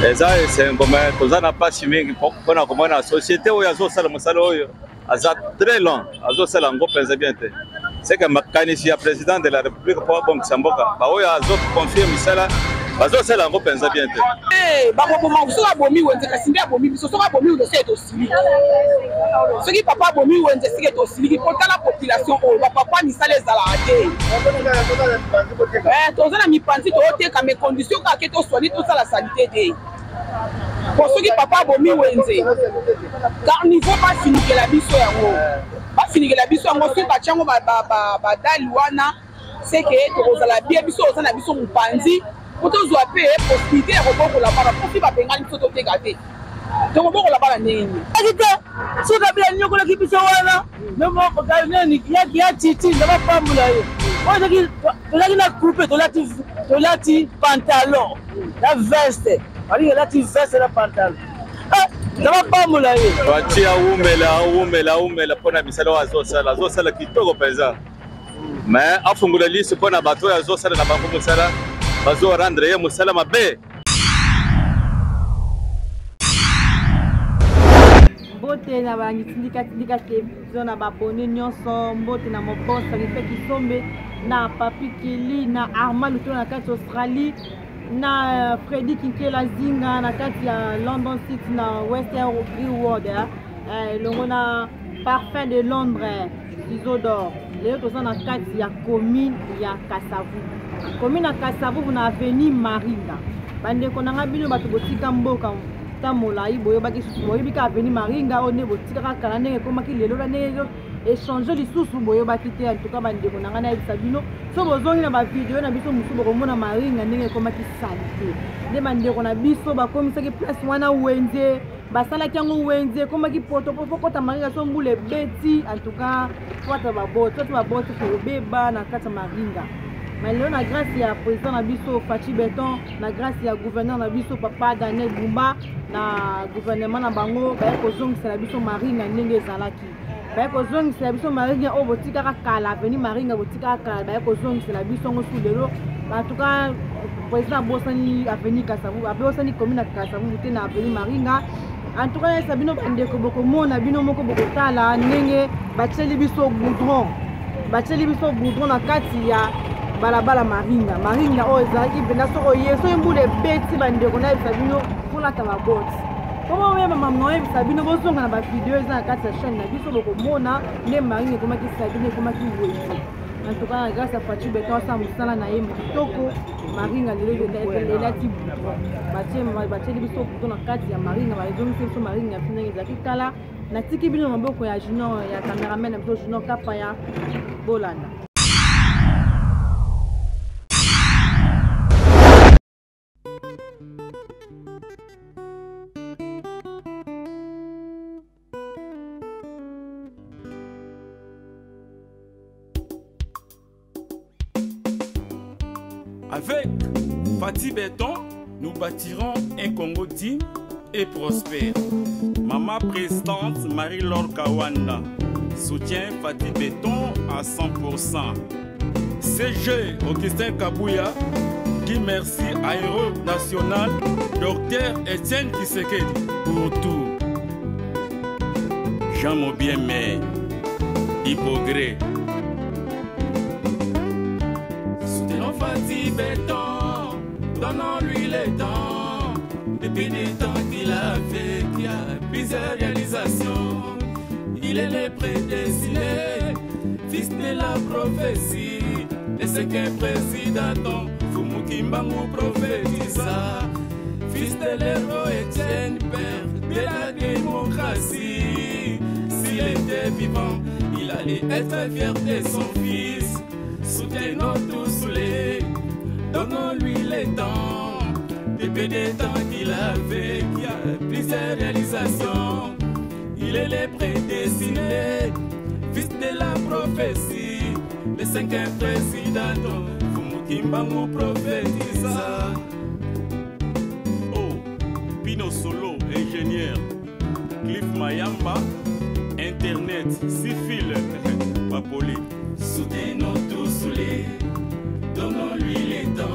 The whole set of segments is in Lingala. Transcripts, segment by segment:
eza esengo me toza na mpasi mingi mpona komona société oyo azosala mosala oyo aza très long azosala yango mpenza bien te seke makanisi ya président de la république mpo abongisa mboka baoyo azoconfie misala bazosala yango mpenza bien te bakoboma soki abomi wenze kasi nde abomi biso soki abomi wenze seke tosiliki soki papa abomi wenze seke tosiliki mpo tala population oyo bapapa misala ezalaka te toza na mipanzi tooteka me condition kaka ke toswani tosala sanité te po soki papa abomi wenze carnivore bafinikela biso yango soki batyango badali wana seke tokozala bie biso oza na biso mopanzi po tozwa mpe possibilité ya kobokola bana mpo fi bapengani biso toteka te tokobokola bana ndenge nini aki te soki abila nyokolaki biso wana neni yaki ya titi na bapambula ye oyo tozalaki na coupe tolati pantalon na veste alingi elati veste na pantalon na bapambula ye batie aumela mpona misala oyo azosala kitoko mpenza mais afungula liso mpona bato oyo azosala na bango mosala bazorendre ye mosala mabe mbote na banyitindika televizion na babone nyonso mbote na mobosa Rife Kisombe na Papi Kili na Armand Luto na kati Australie na Freddy Kinkela Zinga na kati ya London City na Western Reward longo na Parfum de Londres Isodore leo toza na kati ya commune ya Kasavu. Commune ya Kasavu na avenue Maringa bandeko nanga bino bato botika mboka ta molai boyebaki boyebika avenue Maringa one botika kaka na ndenge ekomaki lelo na ndenge échanger lisusu boyebaki te en tout cas bandeko nanga na yebisa bino so bozongi na bavideo na biso mosusu bokomona Maringa ndenge ekomaki salite nde bandeko na biso bakomisaki place wana wenze basalaki yango wenze ekomaki potokota Maringa so mbula ebeti en tout cas twata baboti kobeba na kati ya Maringa. Mais lelo na grâce ya président na biso Fachi Beton na grâce ya gouverneur na biso Papa Daniel Bumba na gouvernement na bango baye kozongisela biso Maringa ndenge ezalaki baye kozongisela biso Maringa oyo botikaka kala avenue Maringa botikaka kala baye kozongisela biso ngo su lelo en tout cas président abosani avenue Kasavu abosani commune ya Kasavu te na avenue Maringa en tout cas yesa bino bandeko bokomona bino moko bokotala ndenge batieli biso goudron na kati ya balabala Maringa oyo ezalaki mpena soko yeso embula ebeti bandeko na yebisa bino kolata baboti komo oyeba mama oyebisa bino bozonga na bavideo eza na kati ya chaîne na biso bokomona nde Maringa ekomaki sabine ekomaki wenze en tout cas na grâce ya Fachi Beton asala mosala na ye kitoko Maringa lelo elati batieli biso buto na kati ya Maringa bazongisi biso Maringa ya ndenge ezalaki tala natiki bino na maboko ya Junior ya cameraman na biso Junior Kapaya bolanda. Avec Fachi Beton, nous bâtirons un Congo digne et prospère. Maman présidente Marie-Laure Kawanda soutient Fachi Beton à 100%. CG Augustin Kabouya dit merci à Héros National Dr Etienne Kisekedi pour tout. Jean Mobiemé, Hypogré. Soutenons Fachi Beton, donnons-lui le temps. Depuis des temps qu'il a fait, qu'il y a plusieurs réalisations. Il est le prédestiné, fils de la prophétie. Et c'est qu'un président, Fumukimbangu prophétisa. Fils de l'héros Etienne, père de la démocratie. S'il était vivant, il allait être fier de son fils. Soutenons tous les, donnons-lui le temps. Depuis des temps qu'il avait, qu'il y a plusieurs réalisations. Il est le prédestiné, fils de la prophétie. Le cinquième président, Fumukimbangu prophétisa. Oh, Pino Solo, ingénieur. Cliff Mayamba, Internet, Sifil, Papoli. Soutenons tous les, donnons-lui les temps.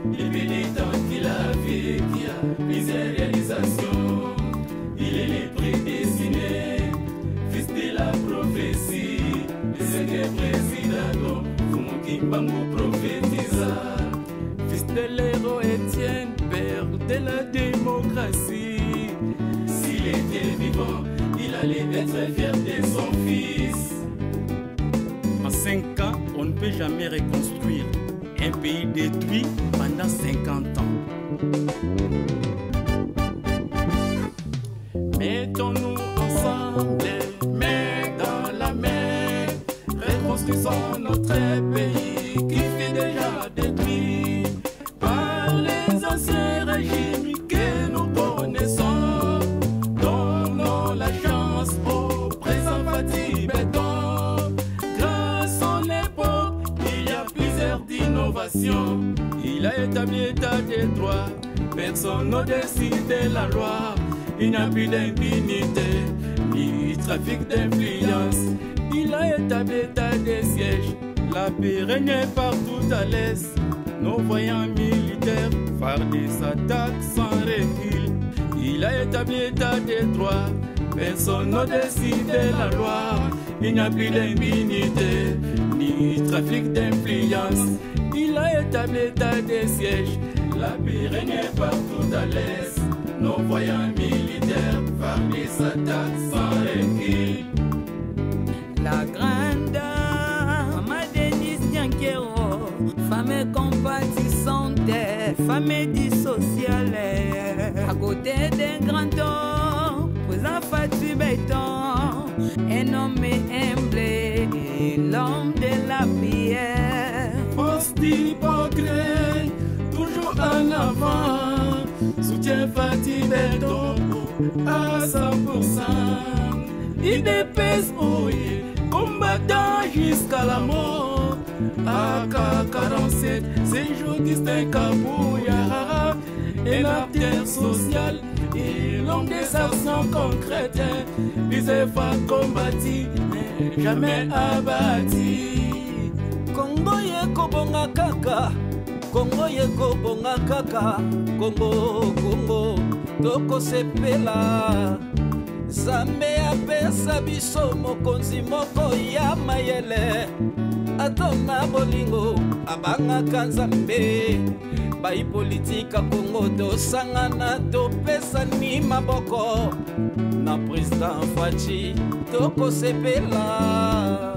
Depuis les temps qu'il a vécu, Kimbangu prophétisa. Fils de l'héros Étienne, père de la démocratie. S'il était vivant, il allait être fier de son fils. En 5 ans, on ne peut jamais reconstruire un pays détruit pendant 50 ans. Mettons-nous ensemble, main dans la main, reconstruisons notre pays qui fut déjà détruit par les anciens régimes que nous connaissons. Donnons la chance au présent Fatih Béton. Grâce à l'époque, il y a plusieurs innovations. Il a établi l'état des droits, personne au-dessus de la loi. Il n'y a plus d'impunité, ni trafic d'influence. Il a établi l'état des sièges. La paix régnait partout à l'est. Nos voyants militaires fardaient s'attaquent sans recul. Il a établi l'état des droits. Personne au-dessus de la loi. Il n'y a plus d'impunité, ni trafic d'influence. Il a établi l'état des sièges. La paix régnait partout à l'est. Nos voyants militaires fardaient s'attaquent sans recul. La grande Maman Denise Nyankero, femme compatissante, femme dissociale, à côté d'un grand homme, posant Fatih Béton, un homme humble, l'homme de la prière. Force d'hypocrite, toujours en avant, soutient Fatih Béton à 100%. Il dépèse, oui, combattant jusqu'à la mort. AK-47, c'est jour distinct Kabouya, un acteur social et l'homme des actions concrètes. Les efforts combattus, mais jamais abattus. Congo yeko bonga kaka, Congo yeko bonga kaka, Congo, Congo, toko sepela. Zambe apesa biso mokonzi moko ya mayele. Atona bolingo abangaka Nzambe. Bai politika Congo tosangana topesani maboko. Na président Fatih toko sepela.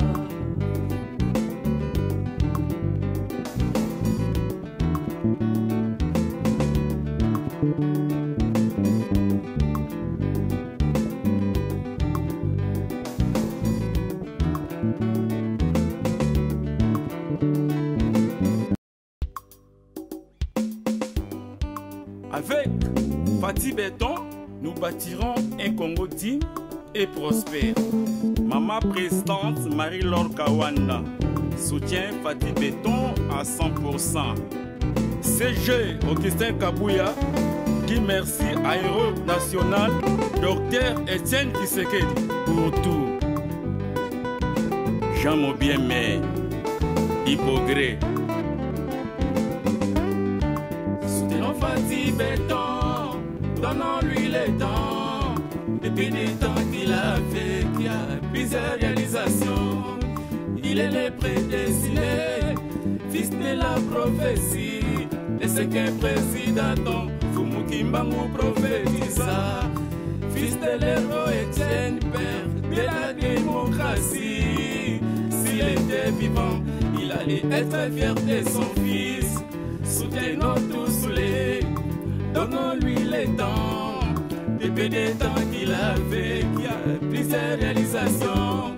Avec Fatih Béton, nous bâtirons un Congo digne et prospère. Maman présidente Marie-Laure Kawanda soutient Fatih Béton à 100%. CG Augustin Kabouya dit merci à Héros National Dr Étienne Tshisekedi pour tout. Jean Mobiemé, Hypogré. Soutenons Fatih Béton, donnons-lui le temps. Depuis des temps qu'il a fait, qu'il y a plusieurs réalisations. Il est le prédestiné, fils de la prophétie. Et c'est qu'un président, Fumu Kimbangu prophétisa. Fils de l'héros Étienne, père de la démocratie. S'il était vivant, il allait être fier de son fils. Soutenons tous les, donnons-lui le temps. Depuis des temps qu'il avait, qu'il y a plusieurs réalisations.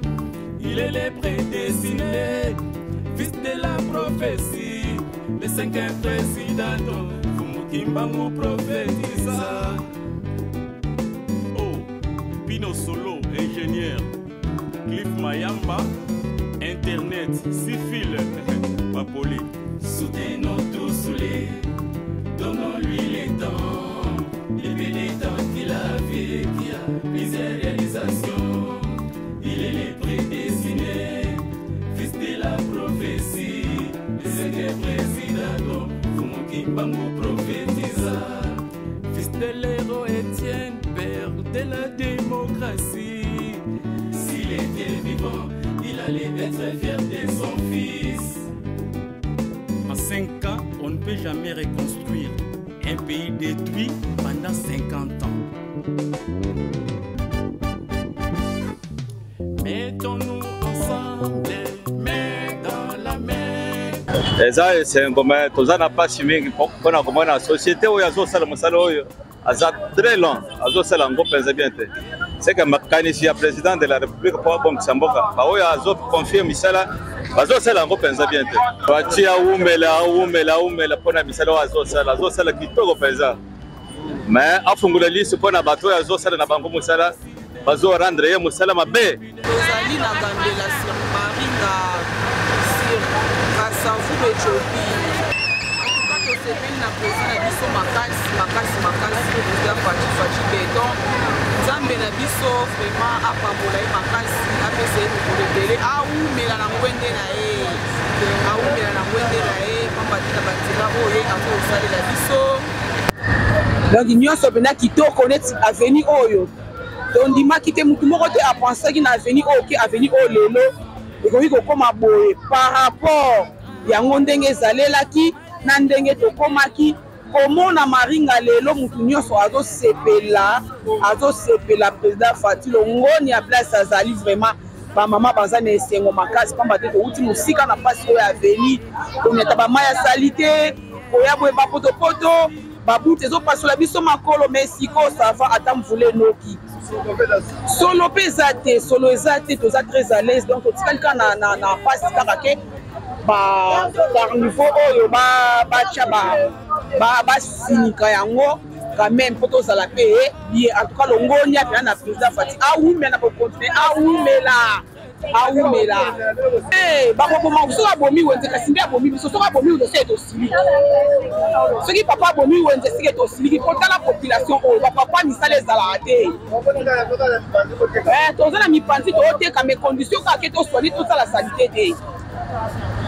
Il est le prédestiné, fils de la prophétie. Le 5e président, Fumu Kimbangu prophétisa. Oh, Pino Solo, ingénieur. Cliff Mayamba, Internet, Sifil, Papoli. Soutenons tous les, donnons-lui les temps. Depuis des temps qu'il a fait, qu'il y a plusieurs réalisations. Il est le prédestiné, fils de la prophétie. Le 5e président, Fumu Kimbangu prophétisa. Fils de l'héros Étienne, père de la démocratie. S'il était vivant, il allait être fier de son fils. 5 ans, on ne peut jamais reconstruire un pays détruit pendant 50 ans. Mettons-nous ensemble, main dans la main. Eza c'est un moment tozana pasi mingi pona komona société oyo azosala mosala oyo aza très long azosala ngo penza bien te. C'est que makanisi ya président de la République pour bongisa mboka ba oyo azo confier misala bazosala ngo penza bien te. Batia umela pona misala azosala kitoko penza. Mais afungula liste pona bato oyo azosala na bango mosala bazo rendre ye mosala mabe. tozali na gambela sur maringa sur kasavu Ethiopie. En tout cas tosepeli na président na biso makasi président Faci Beton nzambe na biso vraiment apambola ye makasi apesa ye mikolo ebele aumela na ngwende na ye pamba tina banzela oyo akosalela biso donc nyonso mpena kitoko neti aveni oyo tondimaki te mutu moko te apensaki na aveni oyo ke aveni oyo lelo ekoki kokoma boye par rapport yango ndenge ezalelaki na ndenge tokomaki komona maringa lelo mutu nyonso azosepela président Faci longoni ya place azali vraiment bamama baza na esengo makasi pamba te touti mosika na mpasi oyo aveni kometa bamai ya sali te koya boye bapotopoto babutu ezopasola biso makolo me sikoyo sava ata mvula enoki solo mpe eza te toza très à l'aise donc totikali kaka na mpasi kaka ke bacarnivore oyo batya basinika yango quand même mpo tozala mpe bien en tout cas longoni apena na président Faci aumela na bokontinue aumela bakoboma soki abomi wenze kasi nde abomi biso soki abomi wenze seke tosili soki papa abomi wenze seke tosiliki mpo tala population oyo bapapa misala ezalaka te toza na mipanzi tooteka me condition kaka ke toswani tosala sanité te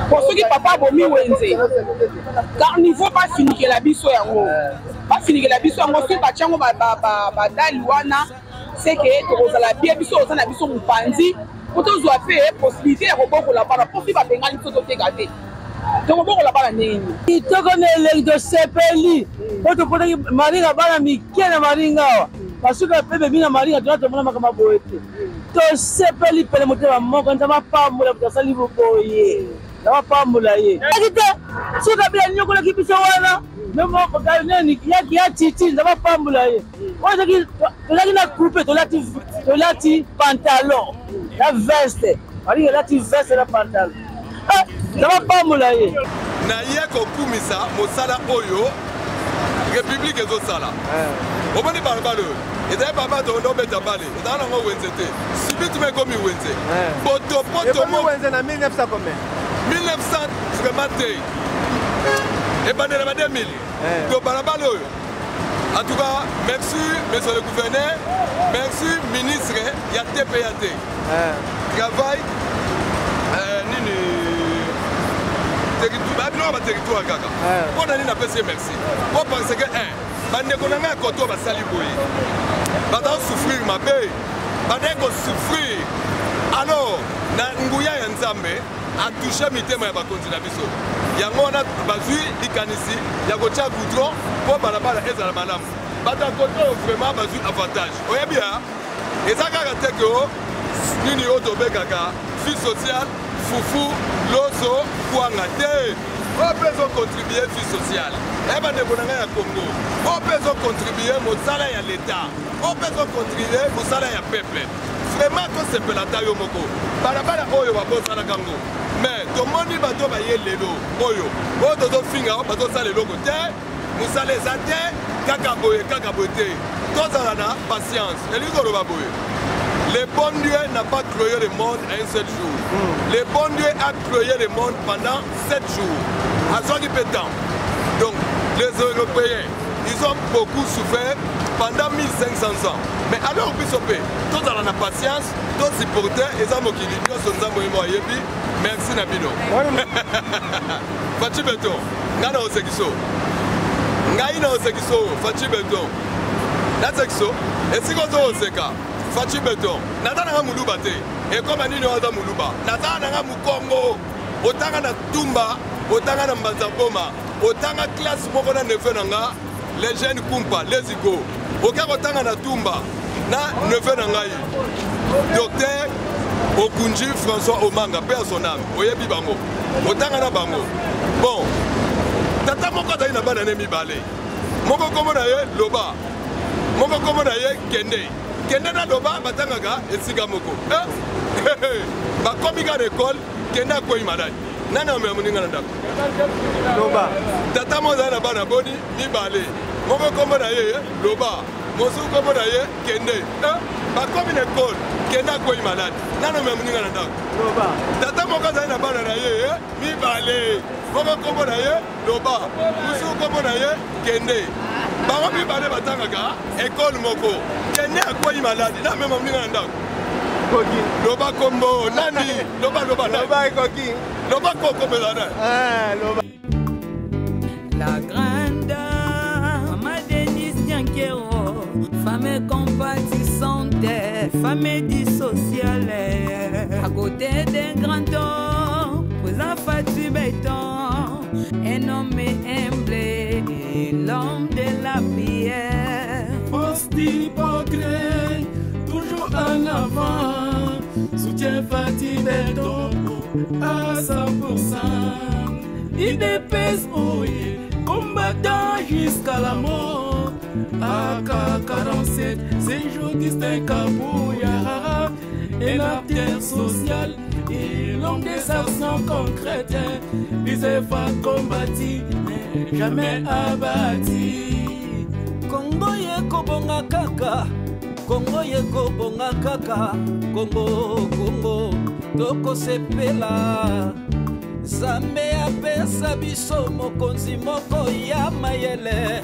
po soki papa abomi wenze carnivore bafinikela biso yango soki batyango badali wana seke tokozala bie biso oza na biso mopanzi po tozwa mpe possibilité ya kobokola bana mpo fi babengani biso toteka te tokobokola bana nini kitoko na eleki tosepeli po topotaki maringa bana mike na maringa awa basuka mpe bebi na maringa tona tomona makambo boye te tosepeli pele motema moko nzambe apambola moto asali boboye nzambe apambola ye eki te suka bila nyokolaki biso wana memoko neni yaki ya titi nzambe apambola ye tozalaki na coupe tolati pantalon na veste maringa elati veste na pantalon nzambe apambola ye naye kokumisa mosala oyo république ezosala omoni balabala oyo ezali baba tondo obeta bale ezala nango wenze te sibitume ekomi wenze potopoto na 1900 combien 1900 vraiment te ebandela ba 2000 to balabala oyo en tout cas merci monsieur le gouverneur merci ministre ya TPAT travail nini babino ba territoire kaka mpona nini apesi merci po parce que bandeko na ngai ya koto basali boye bazala souffrir mabe bandeki kosouffrir alors na nguya ya nzambe atouche mitema ya bakonzi na biso yango wana bazwi likanisi ya kotya goudron mpo balabala ezala malamu bato ya koto oyo vraiment bazwi avantage oyebi ya eza kaka te ke nini oyo tobengaka vie sociale fufu loso kwanga te oyo mpe ezocontribue vie sociale bandeko na ngai ya Congo oyo mpe ezocontribue mosala ya leta oyo mpe ezocontribue mosala ya peuple vraiment tosepela ta yo moko balabala oyo babosalaka ngo mais tomoni bato baye lelo oyo tozofinga bazosala eloko te mosala eza te kaka boye te tozala na patience elingi koloba boye. Le bon Dieu n'a pas créé le monde en un seul jour. Le bon Dieu a créé le monde pendant 7 jours. À ce qui peut temps. Donc, les Européens, ils ont beaucoup souffert pendant 1500 ans. Mais alors, tous dans la patience, tous supporters, ils ont moqué. Merci Nabino. Faci Beton, Nana Osekiso. Naina Osekiso, Faci Beton. Nasekiso, et si vous Oseka. Faci Beton, Natana Muluba te, et comme Anino Aza Muluba, Natana Mukongo, Otanga na Tumba, otanga na mbanza boma otanga classe moko na neveu na nga les jeunes kumpa les igo oka kotanga na tumba na neveu na ngai docteur Okunji François Omanga père son âme oyebi bango otanga na bango bon tata moko azali na bana ne mibale moko kombo na ye loba moko kombo na ye kende na loba batangaka esika moko bakomi ka na ekole kende akwei maladi nani ameya moninga na ndako loba tata mo azali na bana boni mibale moko kombo na ye loba mosusu kombo na ye kende bakomi na ekole kende akwei maladi nani ameya moninga na ndako tata moko azali na bana na ye mibale moko kombo na ye loba mosusu kombo na ye kende bango mibale batangaka ekole moko kende akwei maladi nani ameya moninga na ndako loba kombo nani loba ekoki loba koko belana loba la grande Maman Denise Nyankero, femme compatissante, femme dissociale, à côté d'un grand homme, posant Fatou Béton, un homme humble, l'homme de la prière. Force d'hypocrite, toujours en avant, soutien Fatou Béton à 100%. Il dépèse oye, combattant jusqu'à la mort. AK-47, c'est jour distinct Kabouya, et l'acteur social et l'homme des actions concrètes. Les efforts combattus, mais jamais abattus. Congo yeko bonga kaka, Congo yeko bonga kaka, Congo, toko sepela. Zambe apesa biso mokonzi moko ya mayele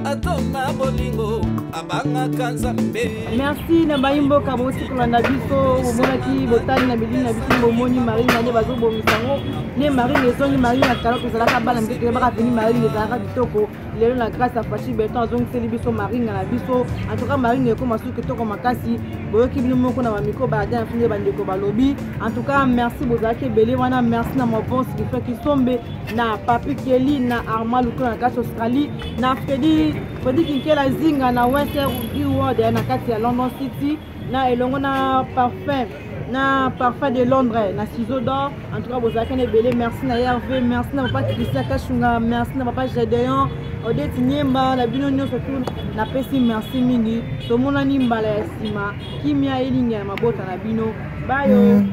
atona bolingo abangaka Nzambe. Merci na bayimbo kabosi kolanda biso bomonaki botali na bilini na biso bomoni Marine na bazo bomisango ne Marine ezongi Marine na kala kozalaka bana mbeke baka peni Marine ezalaka bitoko lelo na grâce à Fatou Béton azongiseli biso Marine na biso en tout cas Marine ekoma suki kitoko makasi boyoki bino moko na bamiko baada afinde bandeko balobi en tout cas merci bozalaki ebele wana merci na mavance qui fait qui sombe na Papi Kelly na Arma Luko na kati Australie na Fredi Kinkela Zinga na Western World na kati ya London City na elongo na parfum de Londres na ciseau d'or en tout cas bozalaki ebele merci na Hervé merci na papa Christian Kashunga merci na papa Gédéon Odette Nyemba na bino nyonso tu na pesi merci mingi tomona ni mbala ya sima kimia elinga na mabota na bino bayo